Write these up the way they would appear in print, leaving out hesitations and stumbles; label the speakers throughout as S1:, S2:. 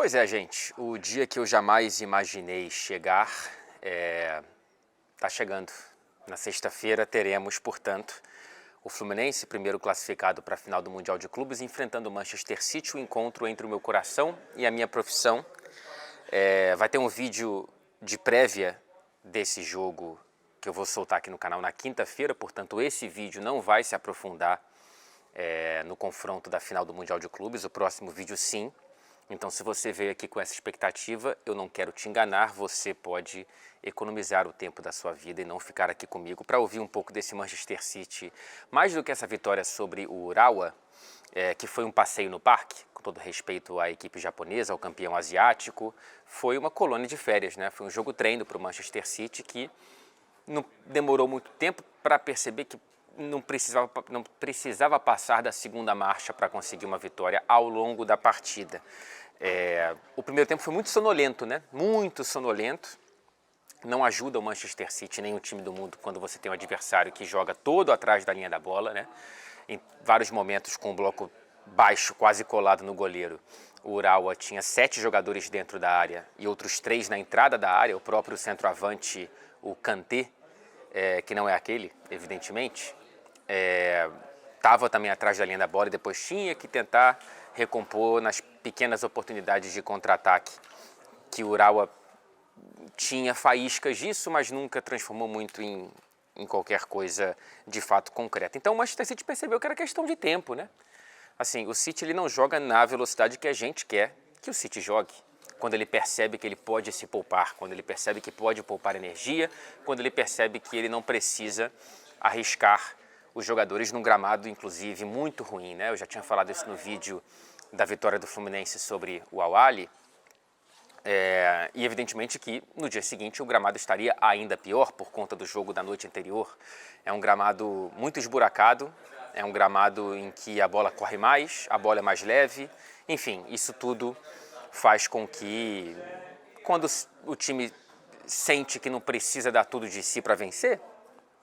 S1: Pois é, gente, o dia que eu jamais imaginei chegar tá chegando. Na sexta-feira teremos, portanto, o Fluminense, primeiro classificado para a final do Mundial de Clubes, enfrentando o Manchester City, o encontro entre o meu coração e a minha profissão. Vai ter um vídeo de prévia desse jogo que eu vou soltar aqui no canal na quinta-feira, portanto esse vídeo não vai se aprofundar no confronto da final do Mundial de Clubes, o próximo vídeo sim. Então, se você veio aqui com essa expectativa, eu não quero te enganar, você pode economizar o tempo da sua vida e não ficar aqui comigo para ouvir um pouco desse Manchester City. Mais do que essa vitória sobre o Urawa, que foi um passeio no parque, com todo respeito à equipe japonesa, ao campeão asiático, foi uma colônia de férias, né? Foi um jogo treino para o Manchester City que não demorou muito tempo para perceber que não precisava passar da segunda marcha para conseguir uma vitória ao longo da partida. O primeiro tempo foi muito sonolento, né? Muito sonolento. Não ajuda o Manchester City nem o time do mundo quando você tem um adversário que joga todo atrás da linha da bola, né? Em vários momentos com o bloco baixo, quase colado no goleiro. O Urawa tinha 7 jogadores dentro da área e outros 3 na entrada da área. O próprio centroavante, o Kanté, que não é aquele, evidentemente, estava também atrás da linha da bola e depois tinha que tentar recompor nas pequenas oportunidades de contra-ataque que o Urawa tinha faíscas disso, mas nunca transformou muito em qualquer coisa de fato concreta. Então o Manchester City percebeu que era questão de tempo, né? Assim, o City ele não joga na velocidade que a gente quer que o City jogue. Quando ele percebe que ele pode se poupar, quando ele percebe que pode poupar energia, quando ele percebe que ele não precisa arriscar os jogadores num gramado, inclusive, muito ruim, né? Eu já tinha falado isso no vídeo da vitória do Fluminense sobre o Al-Ahly. E evidentemente que no dia seguinte o gramado estaria ainda pior por conta do jogo da noite anterior. É um gramado muito esburacado, é um gramado em que a bola corre mais, a bola é mais leve, enfim, isso tudo faz com que quando o time sente que não precisa dar tudo de si para vencer,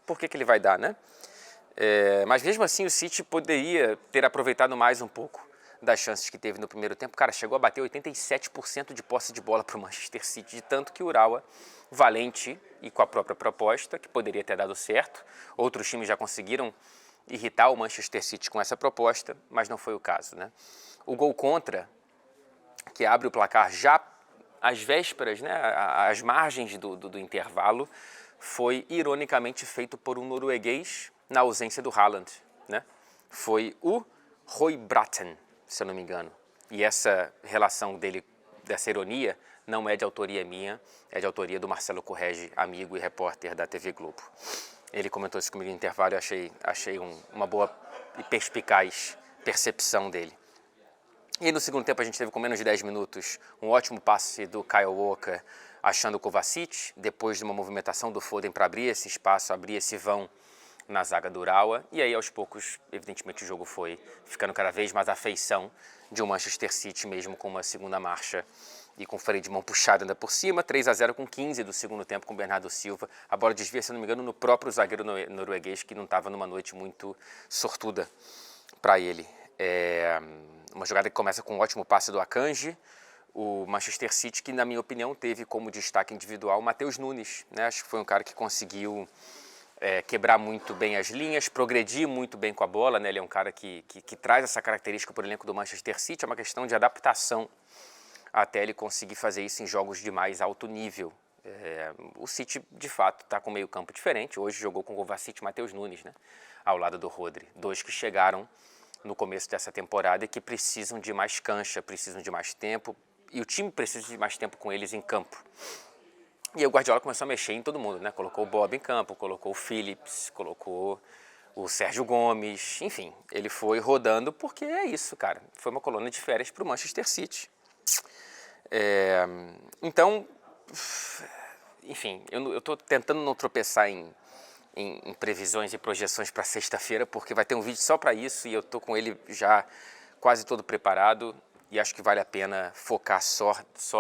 S1: por que ele vai dar, né? Mas mesmo assim o City poderia ter aproveitado mais um pouco das chances que teve no primeiro tempo. Cara, chegou a bater 87% de posse de bola para o Manchester City, de tanto que o Urawa, valente e com a própria proposta, que poderia ter dado certo. Outros times já conseguiram irritar o Manchester City com essa proposta, mas não foi o caso, né? O gol contra, que abre o placar já às vésperas, né, às margens do intervalo, foi ironicamente feito por um norueguês na ausência do Haaland, né? Foi o Høybråten, se eu não me engano. E essa relação dele, dessa ironia, não é de autoria minha, é de autoria do Marcelo Corregi, amigo e repórter da TV Globo. Ele comentou isso comigo no intervalo e achei uma boa e perspicaz percepção dele. E no segundo tempo a gente teve com menos de 10 minutos um ótimo passe do Kyle Walker achando o Kovacic, depois de uma movimentação do Foden para abrir esse espaço, abrir esse vão na zaga do Urawa, e aí aos poucos, evidentemente, o jogo foi ficando cada vez mais à feição de um Manchester City, mesmo com uma segunda marcha e com o freio de mão puxado ainda por cima, 3-0 com 15 do segundo tempo com Bernardo Silva. A bola desvia, se não me engano, no próprio zagueiro norueguês, que não estava numa noite muito sortuda para ele. Uma jogada que começa com um ótimo passe do Akanji, o Manchester City, que na minha opinião teve como destaque individual o Matheus Nunes, né? Acho que foi um cara que conseguiu quebrar muito bem as linhas, progredir muito bem com a bola, né? Ele é um cara que traz essa característica para o elenco do Manchester City, é uma questão de adaptação até ele conseguir fazer isso em jogos de mais alto nível. O City, de fato, está com meio campo diferente, hoje jogou com o Kovacic e Matheus Nunes, né? Ao lado do Rodri, dois que chegaram no começo dessa temporada e que precisam de mais cancha, precisam de mais tempo, e o time precisa de mais tempo com eles em campo. E aí o Guardiola começou a mexer em todo mundo, né? Colocou o Bob em campo, colocou o Phillips, colocou o Sérgio Gomes, enfim, ele foi rodando porque é isso, cara. Foi uma colônia de férias para o Manchester City. Então, enfim, eu estou tentando não tropeçar em previsões e projeções para sexta-feira, porque vai ter um vídeo só para isso e eu estou com ele já quase todo preparado e acho que vale a pena focar só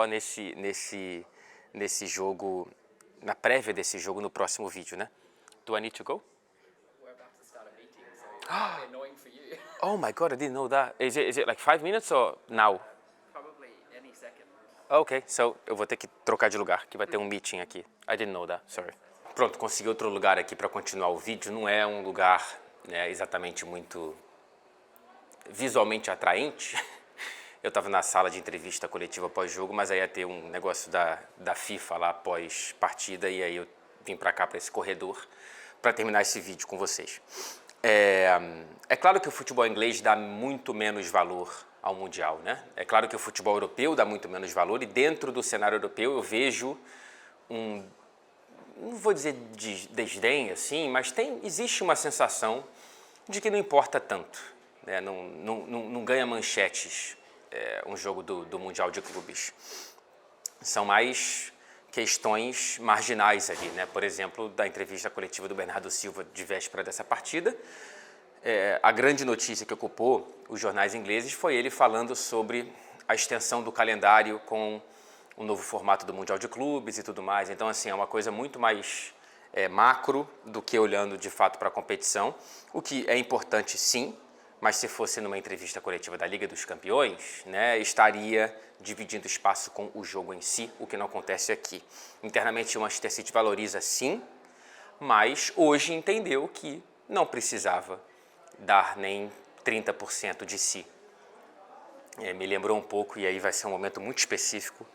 S1: nesse jogo, na prévia desse jogo no próximo vídeo, né? Do I need to go?
S2: We're about to start a meeting, so it'll be annoying for you.
S1: Oh my God, I didn't know that. Is it like 5 minutes or now?
S2: Probably any seconds.
S1: Ok, so eu vou ter que trocar de lugar, que vai ter um meeting aqui. I didn't know that, sorry. Pronto, consegui outro lugar aqui para continuar o vídeo. Não é um lugar, né, exatamente muito visualmente atraente. Eu estava na sala de entrevista coletiva pós-jogo, mas aí ia ter um negócio da FIFA lá pós-partida e aí eu vim para cá, para esse corredor, para terminar esse vídeo com vocês. É claro que o futebol inglês dá muito menos valor ao Mundial, né? É claro que o futebol europeu dá muito menos valor e dentro do cenário europeu eu vejo não vou dizer de desdém assim, mas existe uma sensação de que não importa tanto, né? Não ganha manchetes um jogo do Mundial de Clubes. São mais questões marginais ali, né? Por exemplo, da entrevista coletiva do Bernardo Silva de véspera dessa partida, a grande notícia que ocupou os jornais ingleses foi ele falando sobre a extensão do calendário com o novo formato do Mundial de Clubes e tudo mais. Então, assim, é uma coisa muito mais macro do que olhando de fato para a competição, o que é importante sim, mas se fosse numa entrevista coletiva da Liga dos Campeões, né, estaria dividindo espaço com o jogo em si, o que não acontece aqui. Internamente o Manchester City valoriza sim, mas hoje entendeu que não precisava dar nem 30% de si. Me lembrou um pouco, e aí vai ser um momento muito específico,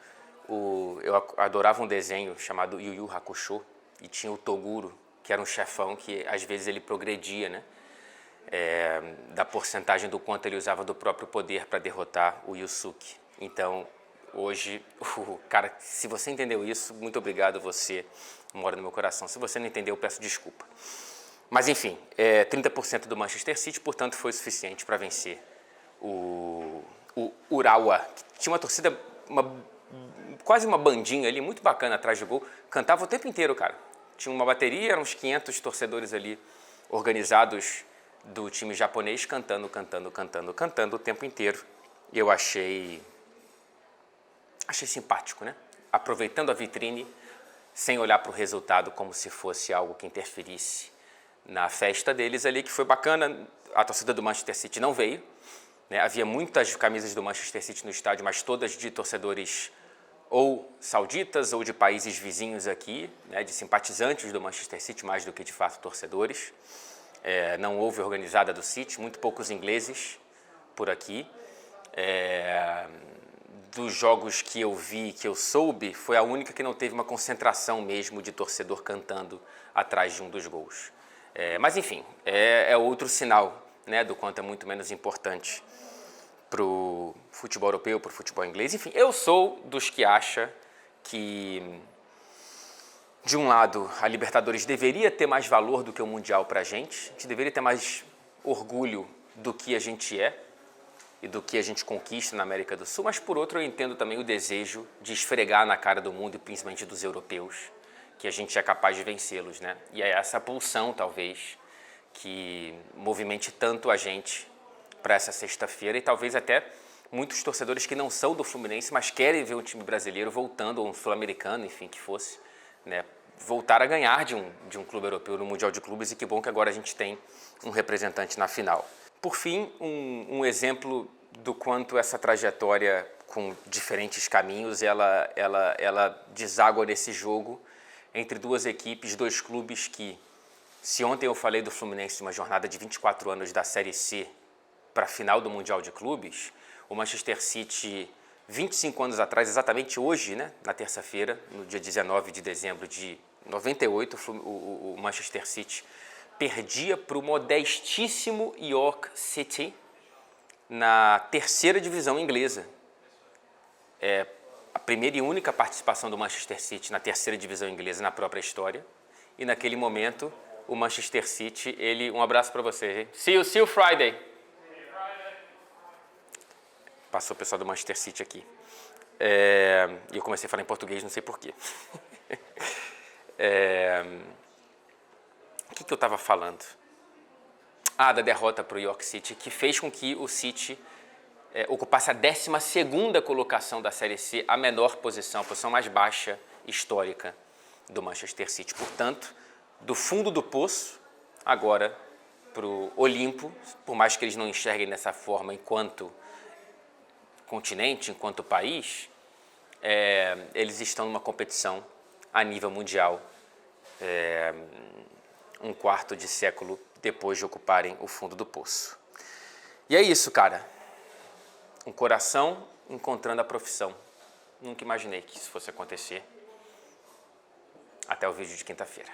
S1: eu adorava um desenho chamado Yu Yu Hakusho, e tinha o Toguro, que era um chefão que às vezes ele progredia, né? Da porcentagem do quanto ele usava do próprio poder para derrotar o Yusuke. Então, hoje, cara, se você entendeu isso, muito obrigado, você mora no meu coração. Se você não entendeu, eu peço desculpa. Mas, enfim, 30% do Manchester City, portanto, foi o suficiente para vencer o Urawa, que tinha uma torcida, quase uma bandinha ali, muito bacana atrás do gol, cantava o tempo inteiro, cara. Tinha uma bateria, eram uns 500 torcedores ali organizados do time japonês cantando o tempo inteiro. E eu achei simpático, né? Aproveitando a vitrine, sem olhar para o resultado como se fosse algo que interferisse na festa deles ali, que foi bacana. A torcida do Manchester City não veio, né? Havia muitas camisas do Manchester City no estádio, mas todas de torcedores ou sauditas ou de países vizinhos aqui, né? De simpatizantes do Manchester City, mais do que de fato torcedores. Não houve organizada do City, muito poucos ingleses por aqui. Dos jogos que eu vi, que eu soube, foi a única que não teve uma concentração mesmo de torcedor cantando atrás de um dos gols. Mas enfim, é outro sinal, né, do quanto é muito menos importante para o futebol europeu, para o futebol inglês. Enfim, eu sou dos que acha que, de um lado, a Libertadores deveria ter mais valor do que o Mundial para a gente deveria ter mais orgulho do que a gente é e do que a gente conquista na América do Sul, mas por outro eu entendo também o desejo de esfregar na cara do mundo e principalmente dos europeus que a gente é capaz de vencê-los, né? E é essa pulsão, talvez, que movimente tanto a gente para essa sexta-feira e talvez até muitos torcedores que não são do Fluminense, mas querem ver um time brasileiro voltando, ou um sul-americano, enfim, que fosse, né, voltar a ganhar de um clube europeu no Mundial de Clubes, e que bom que agora a gente tem um representante na final. Por fim, um exemplo do quanto essa trajetória com diferentes caminhos, ela deságua nesse jogo entre duas equipes, dois clubes que, se ontem eu falei do Fluminense de uma jornada de 24 anos da Série C para a final do Mundial de Clubes, o Manchester City, 25 anos atrás, exatamente hoje, né, na terça-feira, no dia 19 de dezembro de 98, o Manchester City perdia para o modestíssimo York City na terceira divisão inglesa. A primeira e única participação do Manchester City na terceira divisão inglesa na própria história. E naquele momento, o Manchester City, um abraço para você, gente. See you Friday. Passou o pessoal do Manchester City aqui. E eu comecei a falar em português, não sei porquê. O que eu estava falando? Da derrota para o York City, que fez com que o City ocupasse a 12ª colocação da Série C, a menor posição, a posição mais baixa histórica do Manchester City. Portanto, do fundo do poço, agora para o Olimpo, por mais que eles não enxerguem dessa forma enquanto continente, enquanto país, eles estão numa competição a nível mundial, um quarto de século depois de ocuparem o fundo do poço. E é isso, cara. Um coração encontrando a profissão. Nunca imaginei que isso fosse acontecer. Até o vídeo de quinta-feira.